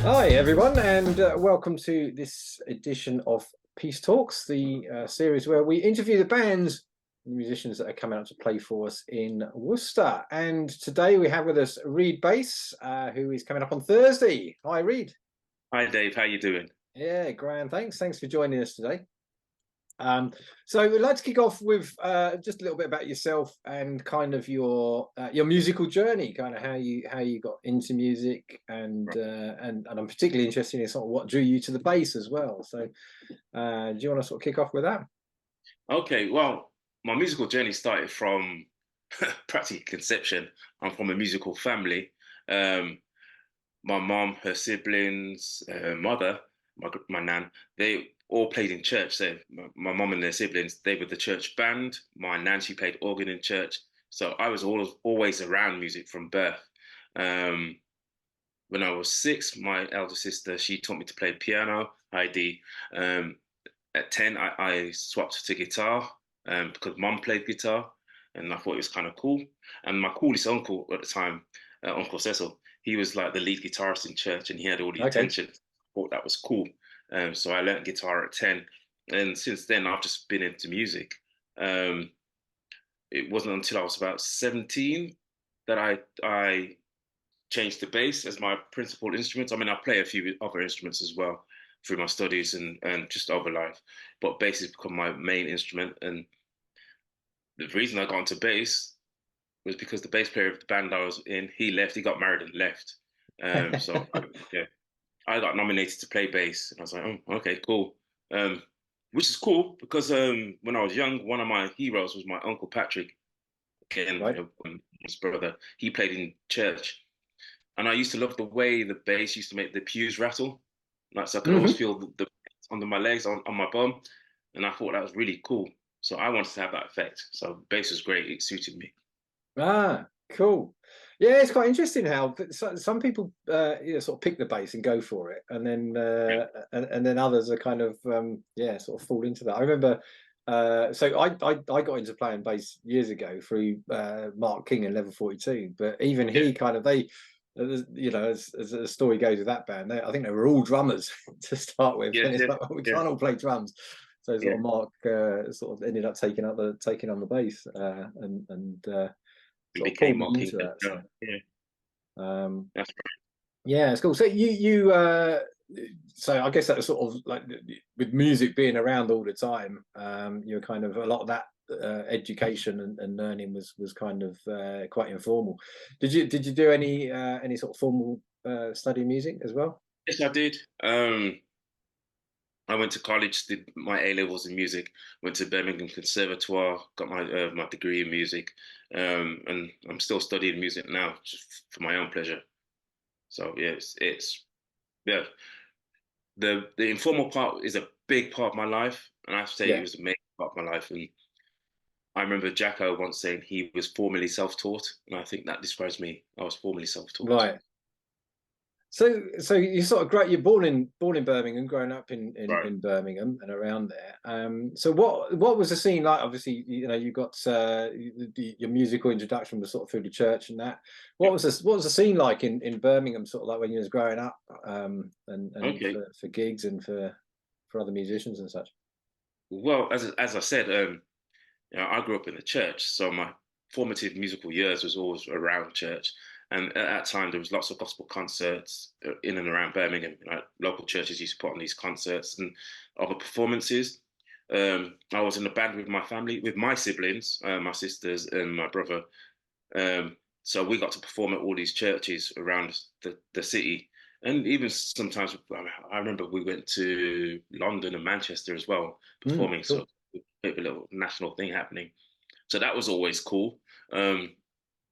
Hi, everyone, and welcome to this edition of Peace Talks, the series where we interview the bands and musicians that are coming out to play for us in Worcester. And today we have with us Reed Bass, who is coming up on Thursday. Hi, Reed. Hi Dave, how you doing? Yeah, grand. Thanks. Thanks for joining us today. So we'd like to kick off with just a little bit about yourself and kind of your musical journey, kind of how you got into music, and I'm particularly interested in sort of what drew you to the bass as well. So do you want to sort of kick off with that? Okay, well, my musical journey started from practically conception. I'm from a musical family. Um, my mom, her siblings, mother, my nan, they all played in church. So my mom and their siblings, they were the church band. My nan, she played organ in church. So I was always around music from birth. Um, when I was six, my elder sister, she taught me to play piano, ID. Um, at 10, I swapped to guitar because mum played guitar and I thought it was kind of cool. And my coolest uncle at the time, Uncle Cecil, he was like the lead guitarist in church and he had all the Okay. attention. I thought that was cool. So I learned guitar at 10. And since then, I've just been into music. Um, it wasn't until I was about 17 that I changed to bass as my principal instrument. I mean, I play a few other instruments as well through my studies and just over life, but bass has become my main instrument. And the reason I got into bass was because the bass player of the band I was in, he left, he got married and left. So yeah, I got nominated to play bass, and I was like, oh, okay, cool. Um, which is cool because when I was young, one of my heroes was my uncle Patrick. Again, Right. his brother. He played in church, and I used to love the way the bass used to make the pews rattle. Like, so I could always Hmm. feel the under my legs, on my bum. And I thought that was really cool. So I wanted to have that effect. So bass was great. It suited me. Ah, cool. Yeah, it's quite interesting how some people sort of pick the bass and go for it, and then Yeah. and then others are kind of sort of fall into that. I remember so I got into playing bass years ago through Mark King and Level 42, but even Yeah. he kind of they as the story goes with that band, I think they were all drummers to start with, Yeah. and it's Yeah. like, well, we Yeah. can't all play drums. So sort Yeah. of Mark sort of ended up taking on the bass and And sort of became pulled me mocking into as that. well. So Yeah. um, That's yeah, it's cool. So so I guess that was sort of like with music being around all the time, you're kind of a lot of that education and learning was kind of quite informal. Did you do any sort of formal study music as well? Yes, I did. I went to college, did my A levels in music, went to Birmingham Conservatoire, got my degree in music, and I'm still studying music now, just for my own pleasure. So yeah, it's yeah. The informal part is a big part of my life, and I have to say it Yeah, was a major part of my life. And I remember Jacko once saying he was formerly self-taught, and I think that describes me. I was formerly self-taught. right. So you sort of great. You're born in Birmingham, growing up Right. in Birmingham and around there. So what was the scene like? Obviously, you got your musical introduction was sort of through the church and that. Yeah. What was the scene like in Birmingham, sort of like when you was growing up, and Okay. for gigs and for other musicians and such. Well, as I said, I grew up in the church, so my formative musical years was always around church. And at that time, there was lots of gospel concerts in and around Birmingham. Local churches used to put on these concerts and other performances. I was in a band with my family, with my siblings, my sisters and my brother. So we got to perform at all these churches around the city. And even sometimes, I remember we went to London and Manchester as well, performing. So Cool. a bit of a little national thing happening. So that was always cool. Um,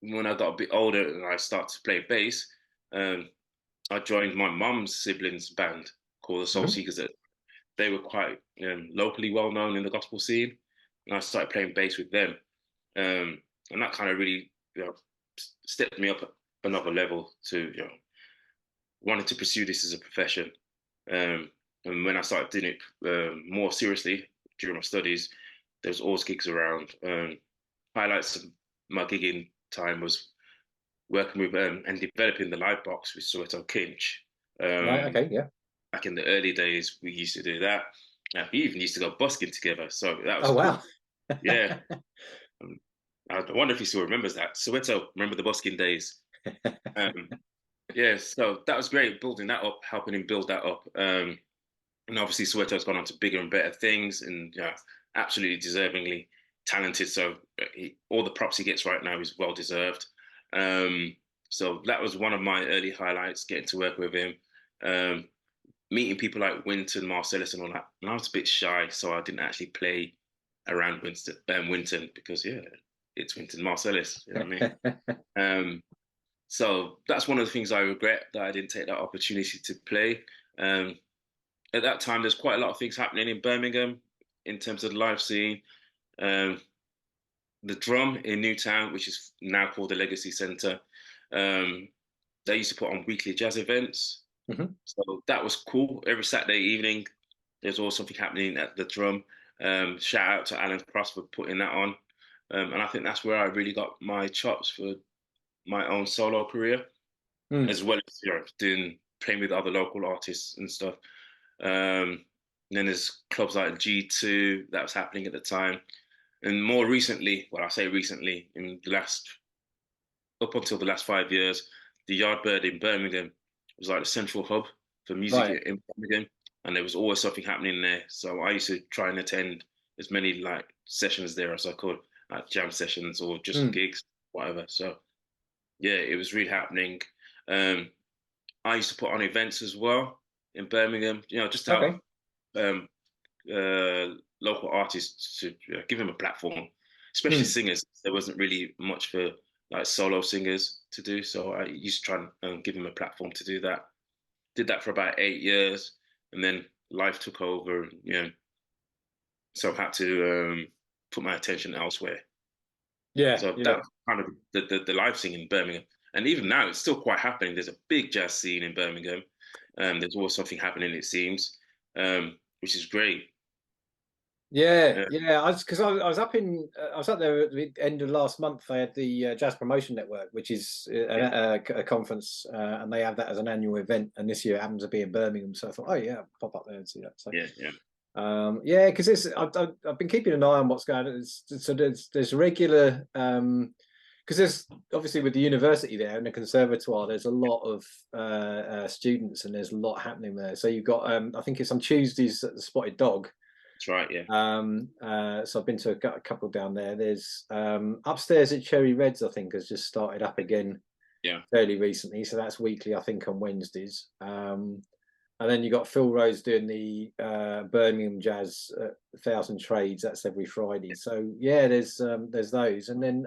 when I got a bit older and I started to play bass, um, I joined my mum's siblings band called the Soul Hmm. Seekers. They were quite locally well known in the gospel scene, and I started playing bass with them. And that kind of really, stepped me up another level to, wanting to pursue this as a profession. Um, and when I started doing it more seriously during my studies, there was always gigs around. Highlights of my gigging time was working with and developing the live box with Soweto Kinch. Right. Um, Okay. Yeah. Back in the early days, we used to do that. We even used to go busking together, so that was Oh wow. cool. Yeah. Um, I wonder if he still remembers that. Soweto, remember the busking days? Um, yeah, so that was great building that up, helping him build that up. And obviously, Soweto's gone on to bigger and better things, and absolutely deservingly talented. So all the props he gets right now is well deserved. Um, so that was one of my early highlights, getting to work with him, um, meeting people like Winton, Marcellus, and all that. And I was a bit shy, so I didn't actually play around Winton because it's Winton Marcellus. You know what I mean? Um, so that's one of the things I regret that I didn't take that opportunity to play. Um, at that time, there's quite a lot of things happening in Birmingham in terms of the live scene. Um, the Drum in Newtown, which is now called the Legacy Centre, um, they used to put on weekly jazz events. Hmm. So that was cool. Every Saturday evening, there's always something happening at the Drum. Shout out to Alan Cross for putting that on. And I think that's where I really got my chops for my own solo career, Mm. as well as doing playing with other local artists and stuff. And then there's clubs like G2 that was happening at the time. And more recently, well, I say recently, in the last, up until the last 5 years, the Yardbird in Birmingham was like the central hub for music Right. in Birmingham. And there was always something happening there. So I used to try and attend as many like sessions there as I could, like jam sessions or just Mm. gigs, whatever. So yeah, it was really happening. Um, I used to put on events as well in Birmingham, just to help Okay. um, local artists to give them a platform, especially Mm. singers. There wasn't really much for like solo singers to do, so I used to try and give them a platform to do that. Did that for about 8 years, and then life took over. So I had to put my attention elsewhere. Yeah. So Yeah. that was kind of the live scene in Birmingham. And even now, it's still quite happening. There's a big jazz scene in Birmingham. There's always something happening, it seems, which is great. Yeah, Uh, yeah. I was up in I was up there at the end of last month. They had the Jazz Promotion Network, which is yeah, a conference, and they have that as an annual event. And this year it happens to be in Birmingham, so I thought, oh yeah, I'll pop up there and see that. So yeah, yeah, yeah, because it's I've been keeping an eye on what's going on. So there's regular because there's obviously with the university there and the conservatoire, there's a lot of students and there's a lot happening there. So you've got I think it's on Tuesdays at the Spotted Dog. that's right. Yeah, So I've been to a couple down there. There's upstairs at Cherry Reds, I think, has just started up again yeah, fairly recently. So that's weekly, I think, on Wednesdays. And then you got Phil Rose doing the Birmingham Jazz Thousand Trades. That's every Friday. So yeah, there's those. And then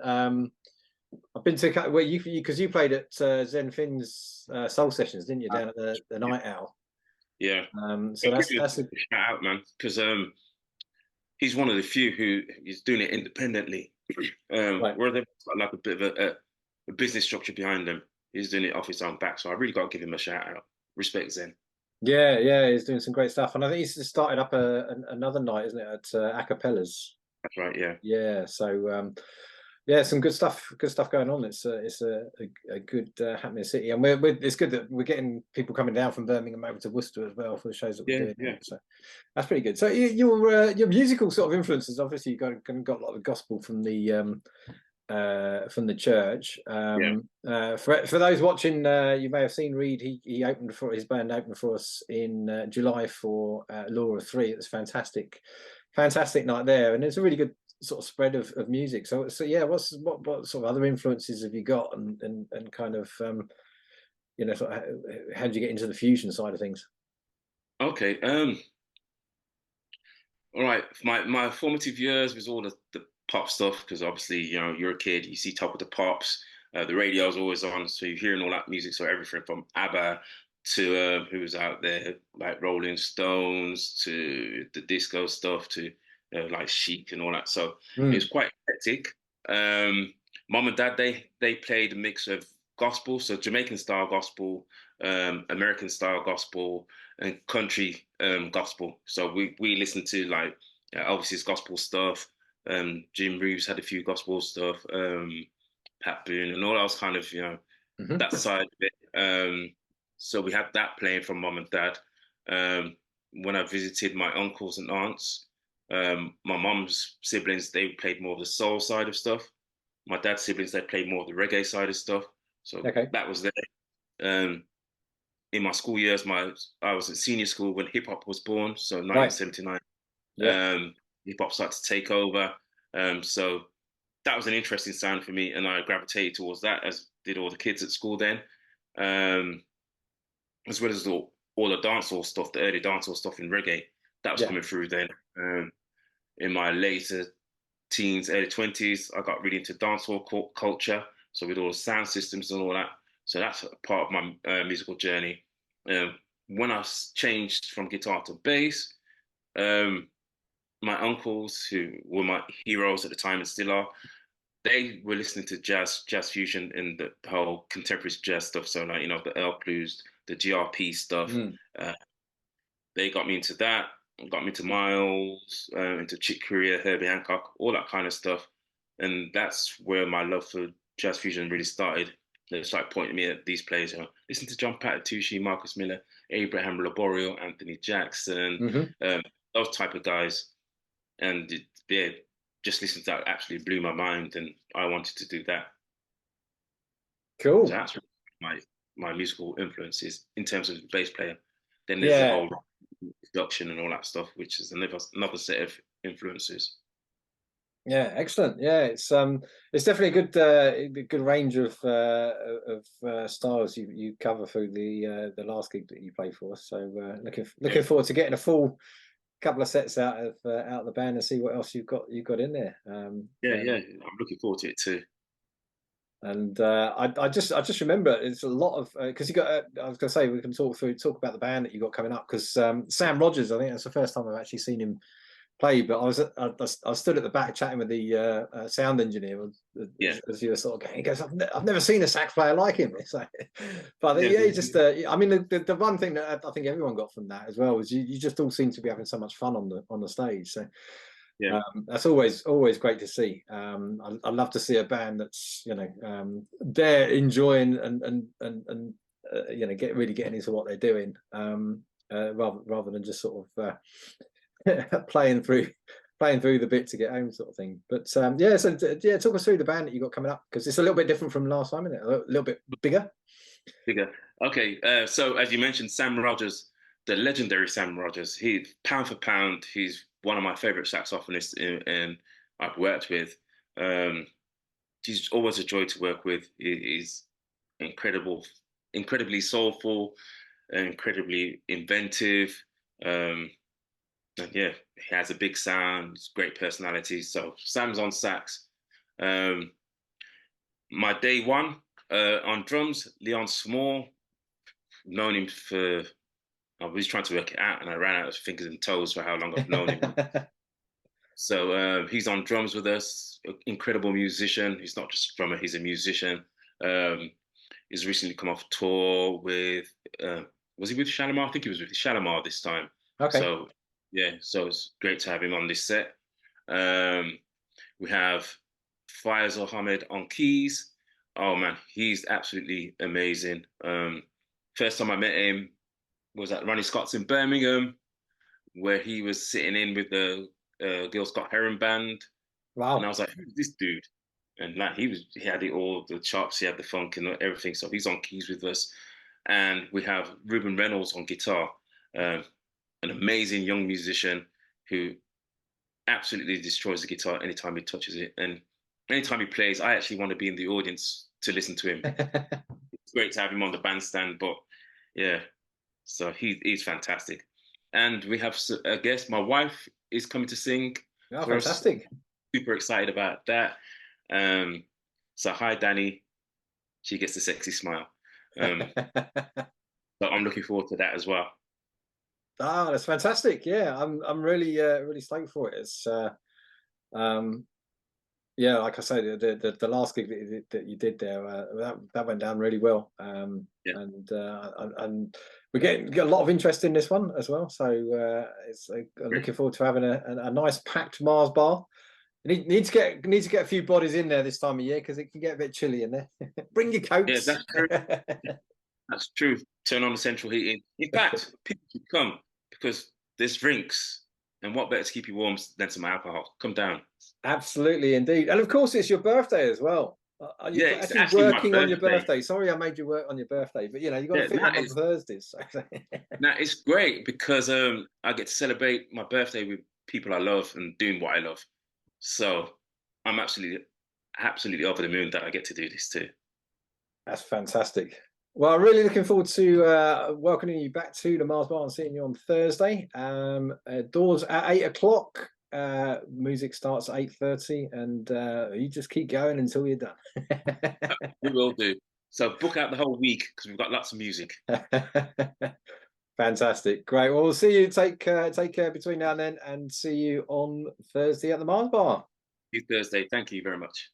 I've been to where you because you played at Zen Finn's Soul Sessions, didn't you, uh, down at the yeah, Night Owl? yeah. So that's a Shout out, man, because he's one of the few who is doing it independently. right. Where they've got like a bit of a business structure behind him. He's doing it off his own back. So I really got to give him a shout out. Respect Zen. Yeah, yeah, he's doing some great stuff, and I think he's just started up another night, isn't it, at Acapellas? That's right. Yeah. Yeah, so yeah, some good stuff going on. It's a good happening city, and it's good that we're getting people coming down from Birmingham over to Worcester as well for the shows that we're Yeah. doing Yeah. here. So that's pretty good. So your musical sort of influences, obviously, you got a lot of gospel from the church. Yeah. For those watching, you may have seen Reed. He opened for his band opened for us in July for Law of Three. It was fantastic night there, and it's a really good sort of spread of music. So yeah, what sort of other influences have you got, and kind of sort of how did you get into the fusion side of things? Okay. All right. My formative years was all the pop stuff because obviously you're a kid. You see Top of the Pops. The radio's always on, so you're hearing all that music. So everything from ABBA to who was out there like Rolling Stones to the disco stuff to like Chic and all that. So it was Mm, quite hectic. Um, Mom and Dad they played a mix of gospel, so Jamaican style gospel, American style gospel, and country gospel. So we listened to like Elvis's gospel stuff. Jim Reeves had a few gospel stuff. Pat Boone and all else kind of hmm. that side of it. So we had that playing from mum and dad. When I visited my uncles and aunts, my mum's siblings, they played more of the soul side of stuff. My dad's siblings, they played more of the reggae side of stuff. So Okay. that was there. Um, in my school years, I was at senior school when hip hop was born, so Right. 1979. Yeah. Hip hop started to take over. So that was an interesting sound for me, and I gravitated towards that, as did all the kids at school then, um, as well as all the dancehall stuff, the early dancehall stuff in reggae that was Yeah. coming through then. In my later teens, early 20s, I got really into dancehall culture. So with all the sound systems and all that. So that's a part of my musical journey. When I changed from guitar to bass, um, my uncles, who were my heroes at the time and still are, they were listening to jazz fusion, and the whole contemporary jazz stuff. So like, the El Blues, the GRP stuff. Mm. Uh, they got me into that, got me into Miles, into Chick Corea, Herbie Hancock, all that kind of stuff. And that's where my love for jazz fusion really started. They started pointing me at these players. Listen to John Patitucci, Marcus Miller, Abraham Laborio, Anthony Jackson, Hmm. those type of guys. And yeah, just listening to that absolutely blew my mind, and I wanted to do that. So Cool. that's my musical influences in terms of the bass player. Then there's the Yeah. whole production and all that stuff, which is another set of influences. Yeah, excellent. Yeah, it's definitely a good range of styles you cover through the last gig that you played for us. So looking Yeah, forward to getting a full couple of sets out of the band and see what else you've got in there. yeah. I'm looking forward to it too. And I just remember it's a lot of because you got I was going to say we can talk about the band that you got coming up because Sam Rogers, I think that's the first time I've actually seen him play, but I stood at the back chatting with the sound engineer Yeah, as you were sort of going. He goes, I've never seen a sax player like him. It's like, but yeah, yeah, he just I mean the one thing that I think everyone got from that as well was you just all seem to be having so much fun on the stage. So yeah, that's always great to see. I love to see a band that's they're enjoying and really getting into what they're doing, rather than just sort of playing through the bit to get home sort of thing. But yeah, so yeah, talk us through the band that you got coming up because it's a little bit different from last time, isn't it? A little bit bigger. bigger. Okay, so as you mentioned, Sam Rogers, the legendary Sam Rogers, he pound for pound, he's one of my favorite saxophonists and I've worked with. Um, he's always a joy to work with. He's incredible, incredibly soulful, incredibly inventive. Um, and yeah, he has a big sound, great personality. So Sam's on sax. Um, my day one on drums, Leon Small. Known him for, I was trying to work it out and I ran out of fingers and toes for how long I've known him. So he's on drums with us, incredible musician. He's not just a drummer, he's a musician. Um, he's recently come off tour with, was he with Shalimar? I think he was with Shalimar this time. Okay. So yeah, so it's great to have him on this set. Um, we have Faisal Ahmed on keys. Oh man, he's absolutely amazing. First time I met him was at Ronnie Scott's in Birmingham, where he was sitting in with the Gil Scott Heron band, and I Wow. was like, "Who's this dude?" And like he had it all, the chops, he had the funk and everything. So he's on keys with us, and we have Ruben Reynolds on guitar, um, an amazing young musician who absolutely destroys the guitar anytime he touches it, and anytime he plays, I actually want to be in the audience to listen to him. It's great to have him on the bandstand, but yeah, so he's fantastic. And we have a guest. My wife is coming to sing Oh, for us. fantastic. Super excited about that. Um, so hi, Danny. She gets the sexy smile. So I'm looking forward to that as well. Ah, that's fantastic. Yeah, I'm really stoked for it. It's um yeah, like I say, the last gig that you did there, that went down really well. Yeah, And we get a lot of interest in this one as well. So it's great. looking forward to having a nice packed Mars bar. You need to get a few bodies in there this time of year because it can get a bit chilly in there. Bring your Yeah, coats. that's true. That's true. Turn on the central heating. In fact, people should come because there's drinks, and what better to keep you warm than some alcohol? Come down. Absolutely, indeed. And of course, it's your birthday as well. Are you Yeah, it's actually actually my working on your birthday. birthday? Sorry, I made you work on your birthday, but you know, you got to Yeah, fit them on Thursdays. So. now it's great because I get to celebrate my birthday with people I love and doing what I love. So I'm absolutely over the moon that I get to do this too. That's fantastic. Well, I'm really looking forward to welcoming you back to the Mars Bar and seeing you on Thursday. Doors at 8 o'clock. Music starts at 8:30, and you just keep going until you're done. We will do. So book out the whole week because we've got lots of music. Fantastic, great. Well, we'll see you. Take care between now and then, and see you on Thursday at the Mars Bar. See you Thursday. Thank you very much.